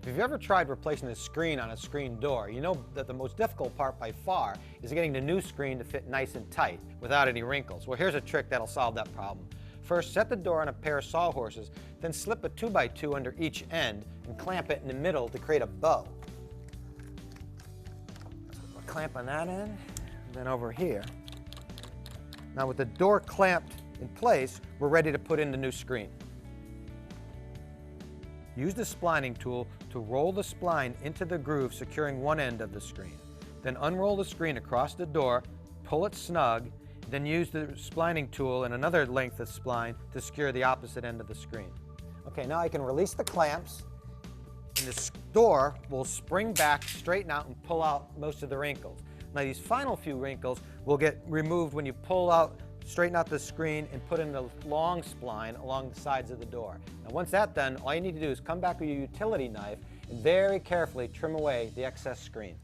If you've ever tried replacing the screen on a screen door, you know that the most difficult part by far is getting the new screen to fit nice and tight without any wrinkles. Well, here's a trick that'll solve that problem. First, set the door on a pair of sawhorses, then slip a 2x2 under each end and clamp it in the middle to create a bow. We'll clamp on that end, and then over here. Now with the door clamped in place, we're ready to put in the new screen. Use the splining tool to roll the spline into the groove securing one end of the screen. Then unroll the screen across the door, pull it snug, then use the splining tool and another length of spline to secure the opposite end of the screen. Okay, now I can release the clamps, and the door will spring back, straighten out, and pull out most of the wrinkles. Now these final few wrinkles will get removed when you pull out, straighten out the screen, and put in the long spline along the sides of the door. Now once that's done, all you need to do is come back with your utility knife and very carefully trim away the excess screen.